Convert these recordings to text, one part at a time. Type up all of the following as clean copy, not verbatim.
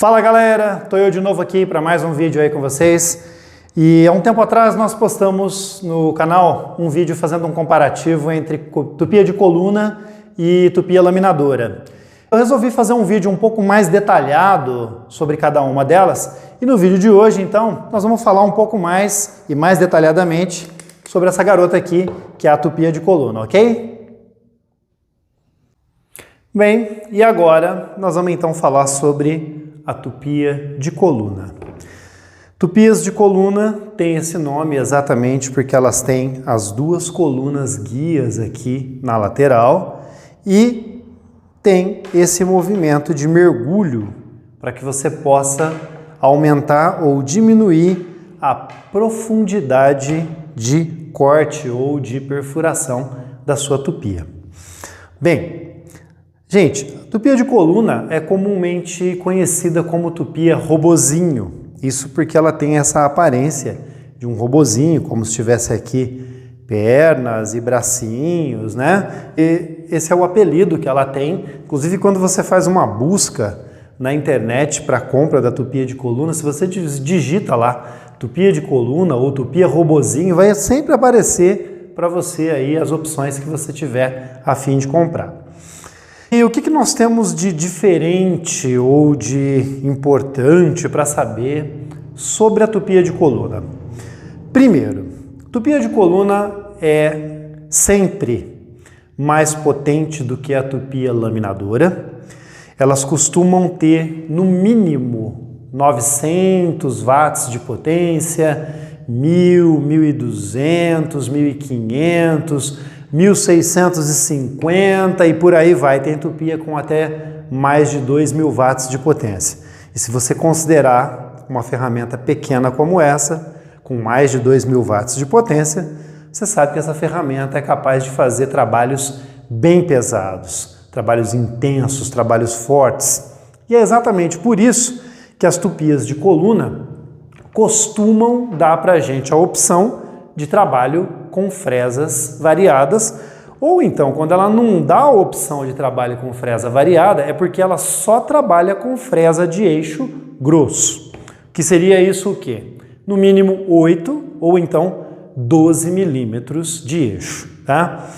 Fala galera, tô eu de novo aqui para mais um vídeo aí com vocês. E há um tempo atrás nós postamos no canal um vídeo fazendo um comparativo entre tupia de coluna e tupia laminadora. Eu resolvi fazer um vídeo um pouco mais detalhado sobre cada uma delas e no vídeo de hoje então nós vamos falar um pouco mais e mais detalhadamente sobre essa garota aqui que é a tupia de coluna, ok? Bem, e agora nós vamos então falar sobre a tupia de coluna. Tupias de coluna tem esse nome exatamente porque elas têm as duas colunas guias aqui na lateral e tem esse movimento de mergulho para que você possa aumentar ou diminuir a profundidade de corte ou de perfuração da sua tupia. Bem, gente, tupia de coluna é comumente conhecida como tupia robozinho. Isso porque ela tem essa aparência de um robozinho, como se tivesse aqui pernas e bracinhos, né? E esse é o apelido que ela tem. Inclusive, quando você faz uma busca na internet para compra da tupia de coluna, se você digita lá tupia de coluna ou tupia robozinho, vai sempre aparecer para você aí as opções que você tiver a fim de comprar. E o que nós temos de diferente ou de importante para saber sobre a tupia de coluna? Primeiro, tupia de coluna é sempre mais potente do que a tupia laminadora. Elas costumam ter, no mínimo, 900 watts de potência, 1000, 1200, 1500, 1650 e por aí vai. Tem tupia com até mais de 2000 watts de potência. E se você considerar uma ferramenta pequena como essa, com mais de 2000 watts de potência, você sabe que essa ferramenta é capaz de fazer trabalhos bem pesados, trabalhos intensos, trabalhos fortes. E é exatamente por isso que as tupias de coluna costumam dar para a gente a opção de trabalho com fresas variadas, ou então, quando ela não dá a opção de trabalho com fresa variada, é porque ela só trabalha com fresa de eixo grosso. Que seria isso o quê? No mínimo 8 ou então 12 milímetros de eixo, tá?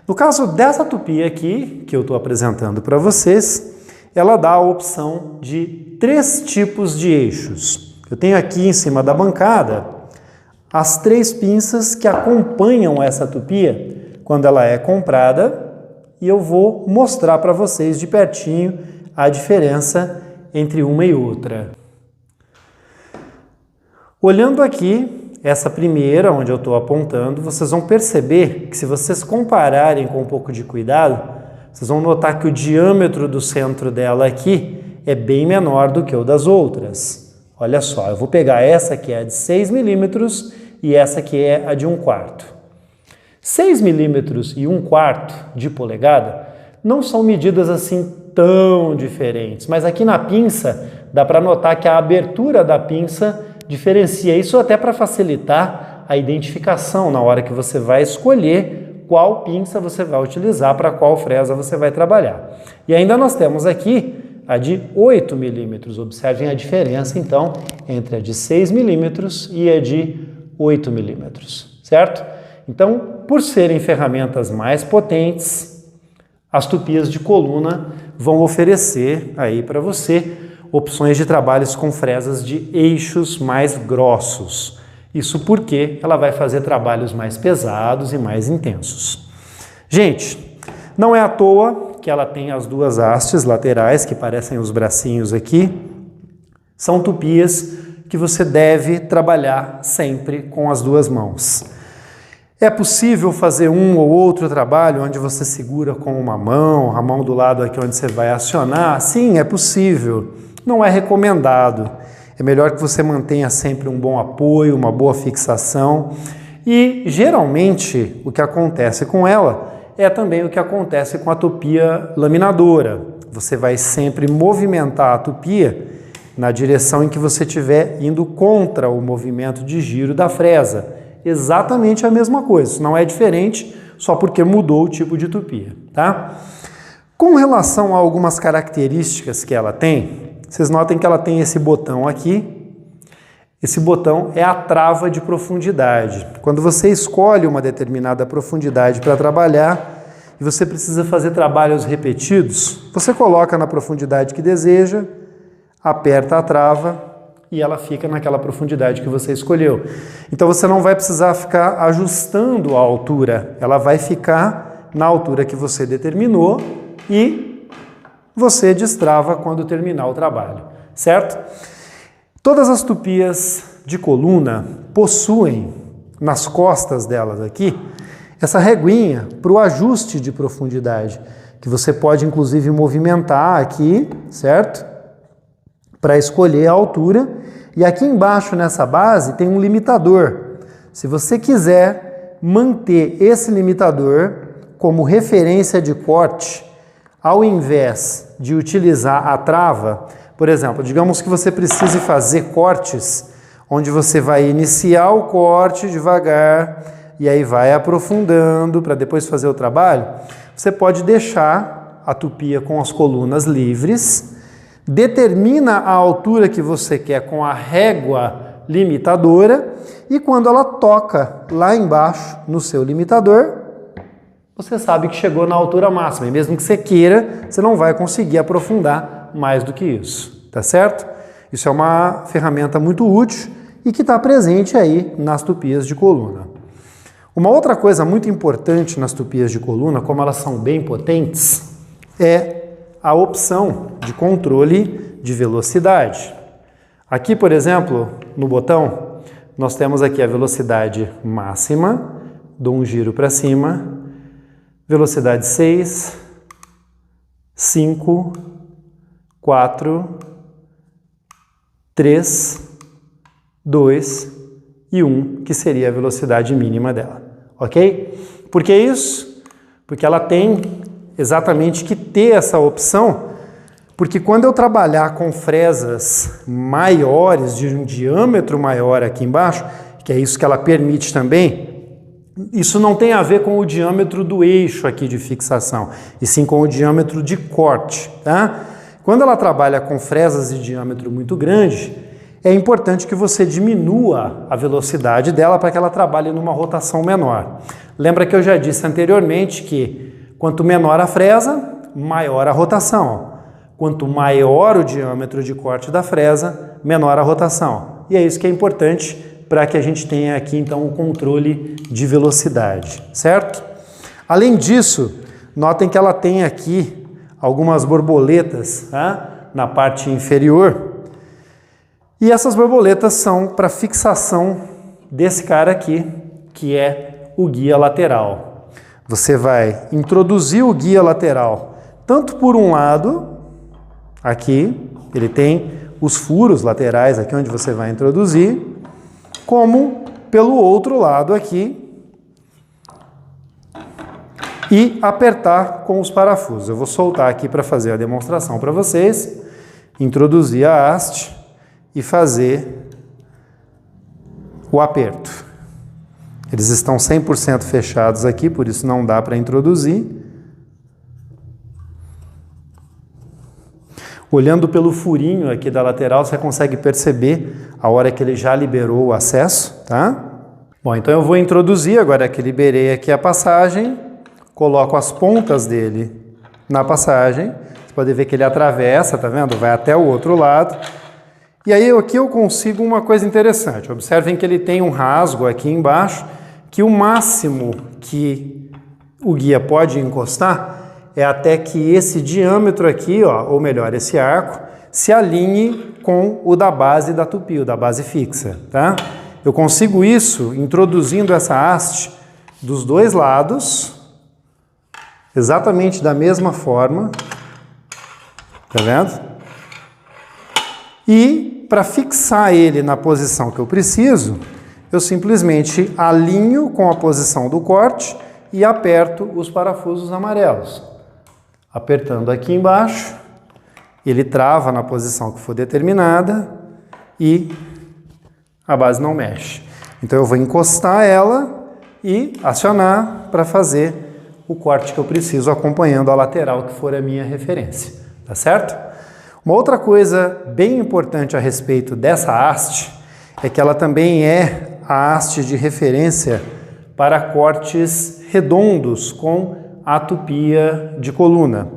No caso dessa tupia aqui, que eu estou apresentando para vocês, ela dá a opção de 3 tipos de eixos. Eu tenho aqui em cima da bancada as 3 pinças que acompanham essa tupia quando ela é comprada e eu vou mostrar para vocês de pertinho a diferença entre uma e outra. Olhando aqui, essa primeira, onde eu estou apontando, vocês vão perceber que se vocês compararem com um pouco de cuidado, vocês vão notar que o diâmetro do centro dela aqui é bem menor do que o das outras. Olha só, eu vou pegar essa que é a de 6 milímetros e essa que é a de 1/4. 6 milímetros e 1/4 de polegada não são medidas assim tão diferentes, mas aqui na pinça dá para notar que a abertura da pinça diferencia isso até para facilitar a identificação na hora que você vai escolher qual pinça você vai utilizar para qual fresa você vai trabalhar. E ainda nós temos aqui a de 8 milímetros. Observem a diferença, então, entre a de 6 milímetros e a de 8 milímetros, certo? Então, por serem ferramentas mais potentes, as tupias de coluna vão oferecer aí para você opções de trabalhos com fresas de eixos mais grossos. Isso porque ela vai fazer trabalhos mais pesados e mais intensos. Gente, não é à toa que ela tem as 2 hastes laterais, que parecem os bracinhos aqui. São tupias que você deve trabalhar sempre com as 2 mãos. É possível fazer um ou outro trabalho onde você segura com uma mão, a mão do lado aqui onde você vai acionar? Sim, é possível. Não é recomendado. É melhor que você mantenha sempre um bom apoio, uma boa fixação. E, geralmente, o que acontece com ela é também o que acontece com a tupia laminadora. Você vai sempre movimentar a tupia na direção em que você estiver indo contra o movimento de giro da fresa. Exatamente a mesma coisa, isso não é diferente só porque mudou o tipo de tupia, tá? Com relação a algumas características que ela tem, vocês notem que ela tem esse botão aqui. Esse botão é a trava de profundidade. Quando você escolhe uma determinada profundidade para trabalhar e você precisa fazer trabalhos repetidos, você coloca na profundidade que deseja, aperta a trava e ela fica naquela profundidade que você escolheu. Então você não vai precisar ficar ajustando a altura, ela vai ficar na altura que você determinou e você destrava quando terminar o trabalho, certo? Todas as tupias de coluna possuem, nas costas delas aqui, essa reguinha para o ajuste de profundidade, que você pode inclusive movimentar aqui, certo? Para escolher a altura. E aqui embaixo nessa base tem um limitador. Se você quiser manter esse limitador como referência de corte, ao invés de utilizar a trava, por exemplo, digamos que você precise fazer cortes, onde você vai iniciar o corte devagar e aí vai aprofundando para depois fazer o trabalho, você pode deixar a tupia com as colunas livres, determina a altura que você quer com a régua limitadora e quando ela toca lá embaixo no seu limitador, você sabe que chegou na altura máxima e mesmo que você queira, você não vai conseguir aprofundar mais do que isso, tá certo? Isso é uma ferramenta muito útil e que está presente aí nas tupias de coluna. Uma outra coisa muito importante nas tupias de coluna, como elas são bem potentes, é a opção de controle de velocidade. Aqui, por exemplo, no botão, nós temos aqui a velocidade máxima, dou um giro para cima, velocidade 6, 5, 4, 3, 2 e 1, que seria a velocidade mínima dela, ok? Por que isso? Porque ela tem exatamente que ter essa opção, porque quando eu trabalhar com fresas maiores, de um diâmetro maior aqui embaixo, que é isso que ela permite também, isso não tem a ver com o diâmetro do eixo aqui de fixação, e sim com o diâmetro de corte, tá? Quando ela trabalha com fresas de diâmetro muito grande, é importante que você diminua a velocidade dela para que ela trabalhe numa rotação menor. Lembra que eu já disse anteriormente que quanto menor a fresa, maior a rotação. Quanto maior o diâmetro de corte da fresa, menor a rotação. E é isso que é importante para que a gente tenha aqui então o controle de velocidade, certo? Além disso, notem que ela tem aqui algumas borboletas, tá? Na parte inferior. E essas borboletas são para fixação desse cara aqui, que é o guia lateral. Você vai introduzir o guia lateral tanto por um lado, aqui, ele tem os furos laterais aqui onde você vai introduzir, como pelo outro lado aqui e apertar com os parafusos. Eu vou soltar aqui para fazer a demonstração para vocês, introduzir a haste e fazer o aperto. Eles estão 100% fechados aqui, por isso não dá para introduzir. Olhando pelo furinho aqui da lateral, você consegue perceber a hora que ele já liberou o acesso, tá? Bom, então eu vou introduzir, agora que liberei aqui a passagem, coloco as pontas dele na passagem. Você pode ver que ele atravessa, tá vendo? Vai até o outro lado. E aí aqui eu consigo uma coisa interessante. Observem que ele tem um rasgo aqui embaixo, que o máximo que o guia pode encostar é até que esse diâmetro aqui, ó, ou melhor, esse arco, se alinhe com o da base da tupi, o da base fixa, tá? Eu consigo isso introduzindo essa haste dos dois lados, exatamente da mesma forma, tá vendo? E para fixar ele na posição que eu preciso, eu simplesmente alinho com a posição do corte e aperto os parafusos amarelos. Apertando aqui embaixo, ele trava na posição que for determinada e a base não mexe. Então eu vou encostar ela e acionar para fazer o corte que eu preciso, acompanhando a lateral que for a minha referência, tá certo? Uma outra coisa bem importante a respeito dessa haste é que ela também é a haste de referência para cortes redondos com atopia de coluna.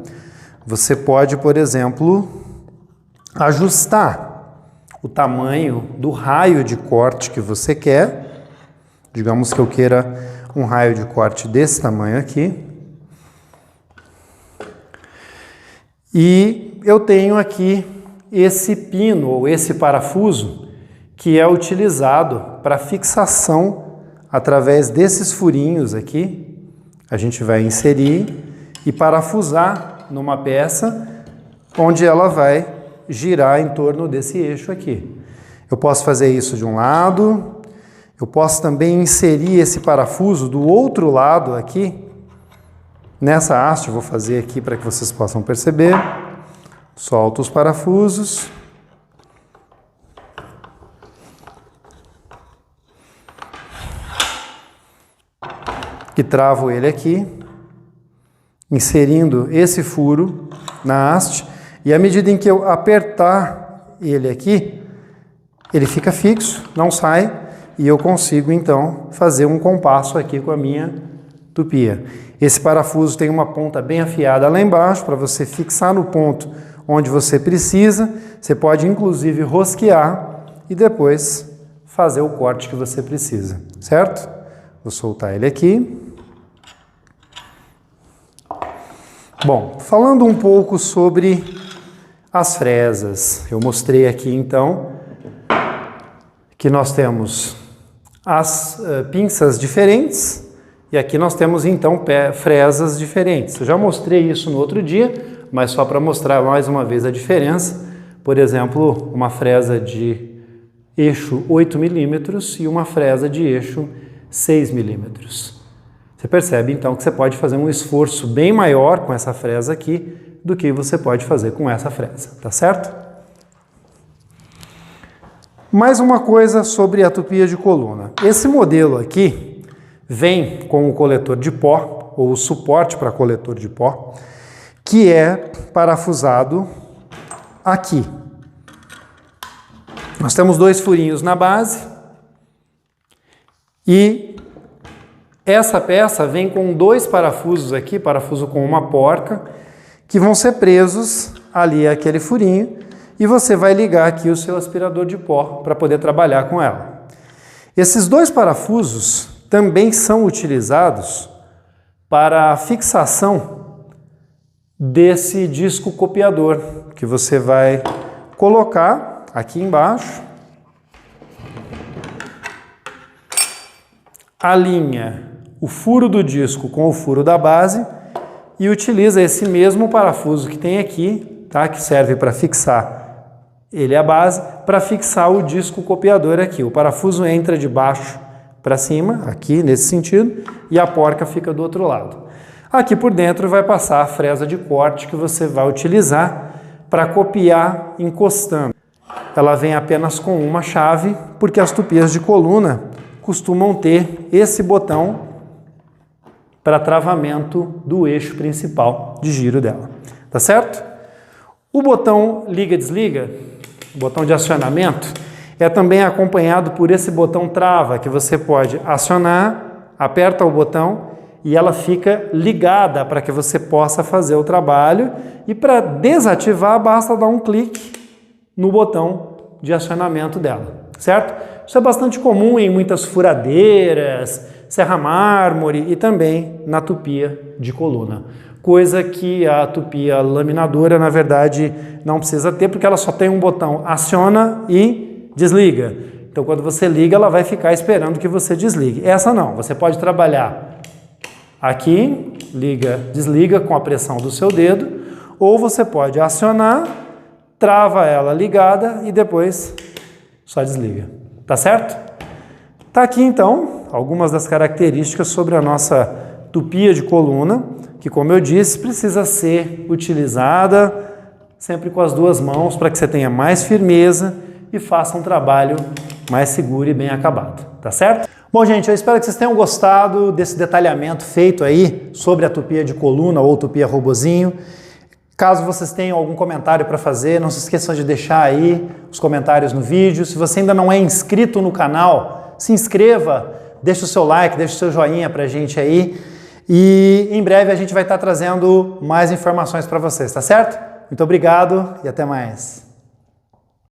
Você pode, por exemplo, ajustar o tamanho do raio de corte que você quer. Digamos que eu queira um raio de corte desse tamanho aqui. E eu tenho aqui esse pino ou esse parafuso que é utilizado para fixação através desses furinhos aqui. A gente vai inserir e parafusar numa peça onde ela vai girar em torno desse eixo aqui. Eu posso fazer isso de um lado, eu posso também inserir esse parafuso do outro lado aqui. Nessa haste, eu vou fazer aqui para que vocês possam perceber. Solto os parafusos. E travo ele aqui, inserindo esse furo na haste. E à medida em que eu apertar ele aqui, ele fica fixo, não sai, e eu consigo então fazer um compasso aqui com a minha tupia. Esse parafuso tem uma ponta bem afiada lá embaixo para você fixar no ponto onde você precisa. Você pode inclusive rosquear e depois fazer o corte que você precisa, certo? Vou soltar ele aqui. Bom, falando um pouco sobre as fresas, eu mostrei aqui então que nós temos as pinças diferentes. E aqui nós temos então fresas diferentes. Eu já mostrei isso no outro dia, mas só para mostrar mais uma vez a diferença. Por exemplo, uma fresa de eixo 8 milímetros e uma fresa de eixo 6 milímetros. Você percebe então que você pode fazer um esforço bem maior com essa fresa aqui do que você pode fazer com essa fresa, tá certo? Mais uma coisa sobre a tupia de coluna. Esse modelo aqui vem com o coletor de pó, ou o suporte para coletor de pó, que é parafusado aqui. Nós temos 2 furinhos na base e essa peça vem com 2 parafusos aqui, parafuso com uma porca, que vão ser presos ali àquele furinho e você vai ligar aqui o seu aspirador de pó para poder trabalhar com ela. Esses 2 parafusos também são utilizados para a fixação desse disco copiador, que você vai colocar aqui embaixo, alinha o furo do disco com o furo da base e utiliza esse mesmo parafuso que tem aqui, tá? Que serve para fixar ele a base, para fixar o disco copiador aqui. O parafuso entra de baixo para cima, aqui nesse sentido, e a porca fica do outro lado. Aqui por dentro vai passar a fresa de corte que você vai utilizar para copiar encostando. Ela vem apenas com uma chave, porque as tupias de coluna costumam ter esse botão para travamento do eixo principal de giro dela, tá certo? O botão liga-desliga, o botão de acionamento, é também acompanhado por esse botão trava, que você pode acionar, aperta o botão e ela fica ligada para que você possa fazer o trabalho. E para desativar, basta dar um clique no botão de acionamento dela, certo? Isso é bastante comum em muitas furadeiras, serra-mármore e também na tupia de coluna. Coisa que a tupia laminadora, na verdade, não precisa ter, porque ela só tem um botão aciona e desliga. Então, quando você liga, ela vai ficar esperando que você desligue. Essa não, você pode trabalhar aqui, liga, desliga com a pressão do seu dedo, ou você pode acionar, trava ela ligada e depois só desliga. Tá certo? Tá aqui então algumas das características sobre a nossa tupia de coluna, que, como eu disse, precisa ser utilizada sempre com as 2 mãos para que você tenha mais firmeza e faça um trabalho mais seguro e bem acabado, tá certo? Bom, gente, eu espero que vocês tenham gostado desse detalhamento feito aí sobre a tupia de coluna ou tupia robozinho. Caso vocês tenham algum comentário para fazer, não se esqueçam de deixar aí os comentários no vídeo. Se você ainda não é inscrito no canal, se inscreva, deixa o seu like, deixa o seu joinha para a gente aí. E em breve a gente vai estar trazendo mais informações para vocês, tá certo? Muito obrigado e até mais.